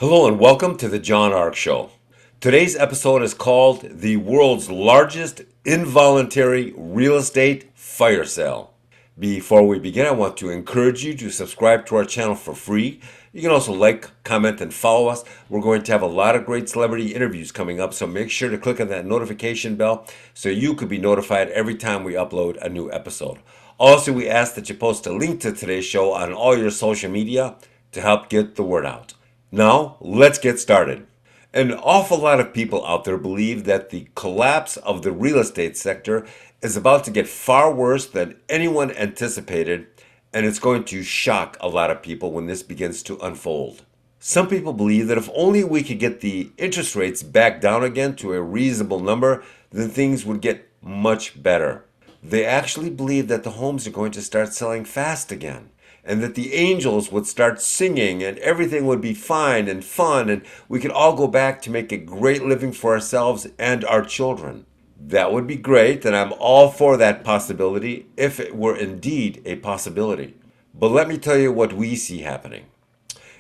Hello and welcome to the John Ark Show. Today's episode is called The World's Largest Involuntary Real Estate Fire Sale. Before we begin, I want to encourage you to subscribe to our channel for free. You can also like, comment, and follow us. We're going to have a lot of great celebrity interviews coming up, so make sure to click on that notification bell so you could be notified every time we upload a new episode. Also, we ask that you post a link to today's show on all your social media to help get the word out. Now, let's get started. An awful lot of people out there believe that the collapse of the real estate sector is about to get far worse than anyone anticipated, and it's going to shock a lot of people when this begins to unfold. Some people believe that if only we could get the interest rates back down again to a reasonable number, then things would get much better. They actually believe that the homes are going to start selling fast again, and that the angels would start singing and everything would be fine and fun and we could all go back to make a great living for ourselves and our children. That would be great, and I'm all for that possibility if it were indeed a possibility. But let me tell you what we see happening.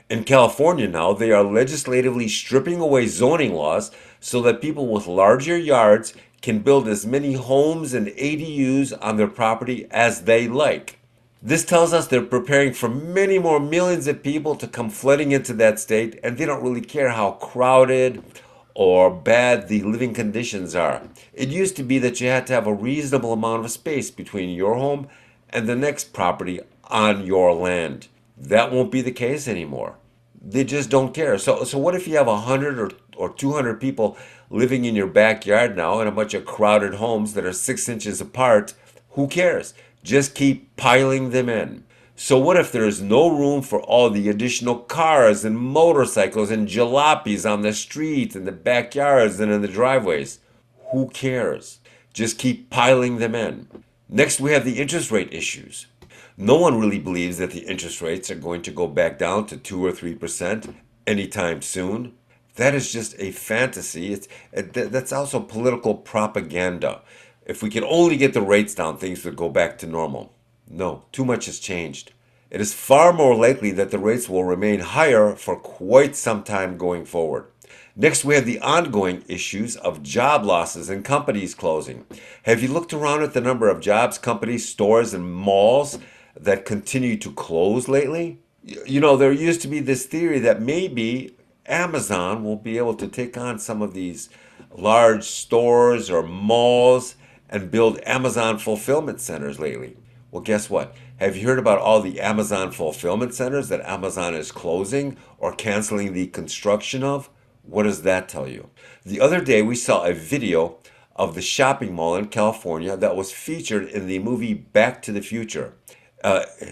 In California now, they are legislatively stripping away zoning laws so that people with larger yards can build as many homes and ADUs on their property as they like. This tells us they're preparing for many more millions of people to come flooding into that state, and they don't really care how crowded or bad the living conditions are. It used to be that you had to have a reasonable amount of space between your home and the next property on your land. That won't be the case anymore. They just don't care. So what if you have 100 or 200 people living in your backyard now in a bunch of crowded homes that are 6 inches apart? Who cares? Just keep piling them in. So what if there's no room for all the additional cars and motorcycles and jalopies on the street and the backyards and in the driveways? Who cares? Just keep piling them in. Next, we have the interest rate issues. No one really believes that the interest rates are going to go back down to 2 or 3% anytime soon. That is just a fantasy. That's also political propaganda. If we could only get the rates down, things would go back to normal. No, too much has changed. It is far more likely that the rates will remain higher for quite some time going forward. Next, we have the ongoing issues of job losses and companies closing. Have you looked around at the number of jobs, companies, stores, and malls that continue to close lately? There used to be this theory that maybe Amazon will be able to take on some of these large stores or malls and build Amazon fulfillment centers lately. Well, guess what? Have you heard about all the Amazon fulfillment centers that Amazon is closing or canceling the construction of? What does that tell you? The other day we saw a video of the shopping mall in California that was featured in the movie Back to the Future.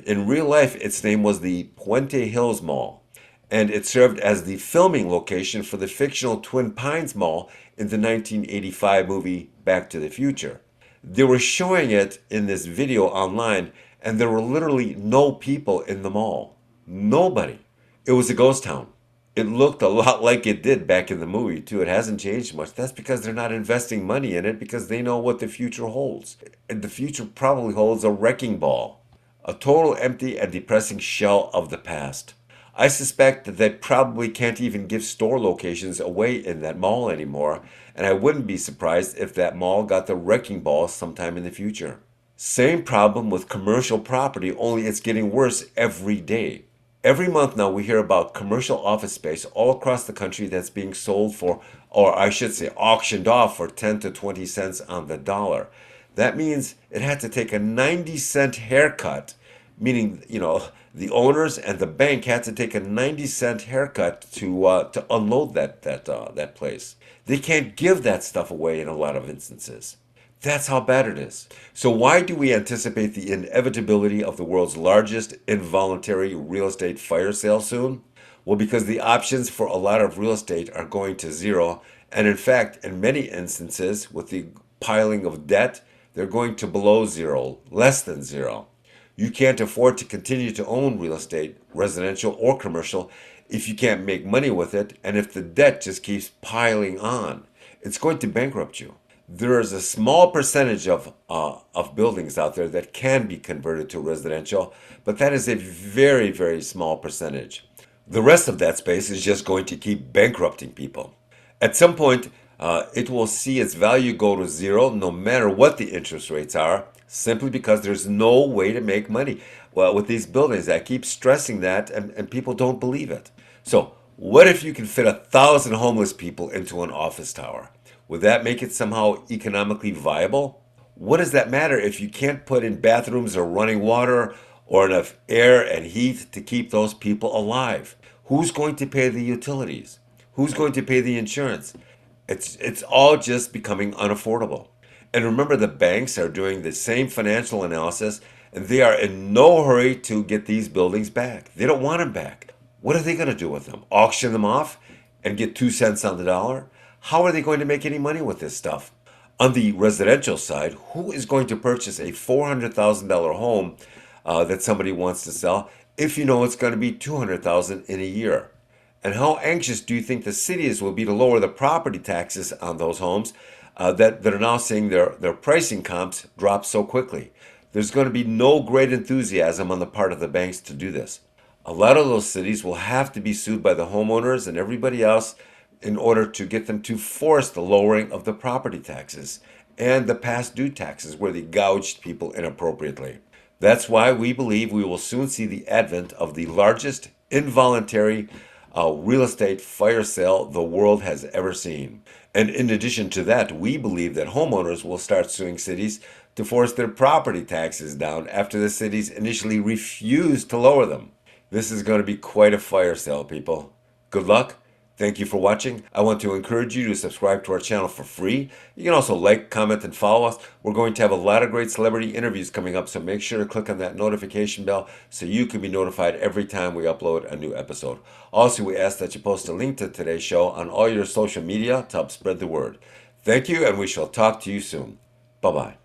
In real life, its name was the Puente Hills Mall, and it served as the filming location for the fictional Twin Pines Mall in the 1985 movie Back to the Future. They were showing it in this video online, and there were literally no people in the mall. Nobody. It was a ghost town. It looked a lot like it did back in the movie, too. It hasn't changed much. That's because they're not investing money in it because they know what the future holds. And the future probably holds a wrecking ball, a total empty and depressing shell of the past. I suspect that they probably can't even give store locations away in that mall anymore, and I wouldn't be surprised if that mall got the wrecking ball sometime in the future. Same problem with commercial property, only it's getting worse every day. Every month now we hear about commercial office space all across the country that's being sold for, or I should say auctioned off for 10 to 20 cents on the dollar. That means it had to take a 90-cent haircut, meaning, the owners and the bank had to take a 90-cent haircut to unload that place. They can't give that stuff away in a lot of instances. That's how bad it is. So why do we anticipate the inevitability of the world's largest involuntary real estate fire sale soon? Well, because the options for a lot of real estate are going to zero, and in fact, in many instances, with the piling of debt, they're going to below zero, less than zero. You can't afford to continue to own real estate, residential or commercial, if you can't make money with it, and if the debt just keeps piling on. It's going to bankrupt you. There is a small percentage of buildings out there that can be converted to residential, but that is a very, very small percentage. The rest of that space is just going to keep bankrupting people. At some point, it will see its value go to zero no matter what the interest rates are, simply because there's no way to make money. Well, with these buildings, I keep stressing that, and people don't believe it. So, what if you can fit 1,000 homeless people into an office tower? Would that make it somehow economically viable? What does that matter if you can't put in bathrooms or running water or enough air and heat to keep those people alive? Who's going to pay the utilities? Who's going to pay the insurance? It's all just becoming unaffordable. And remember, the banks are doing the same financial analysis, and they are in no hurry to get these buildings back. They don't want them back. What are they going to do with them? Auction them off and get 2 cents on the dollar? How are they going to make any money with this stuff? On the residential side, who is going to purchase a $400,000 home that somebody wants to sell if you know it's going to be $200,000 in a year? And how anxious do you think the cities will be to lower the property taxes on those homes that are now seeing their pricing comps drop so quickly? There's going to be no great enthusiasm on the part of the banks to do this. A lot of those cities will have to be sued by the homeowners and everybody else in order to get them to force the lowering of the property taxes and the past due taxes where they gouged people inappropriately. That's why we believe we will soon see the advent of the largest involuntary real estate fire sale the world has ever seen. And in addition to that, we believe that homeowners will start suing cities to force their property taxes down after the cities initially refused to lower them. This is going to be quite a fire sale, people. Good luck. Thank you for watching. I want to encourage you to subscribe to our channel for free. You can also like, comment, and follow us. We're going to have a lot of great celebrity interviews coming up, so make sure to click on that notification bell so you can be notified every time we upload a new episode. Also, we ask that you post a link to today's show on all your social media to help spread the word. Thank you, and we shall talk to you soon. Bye-bye.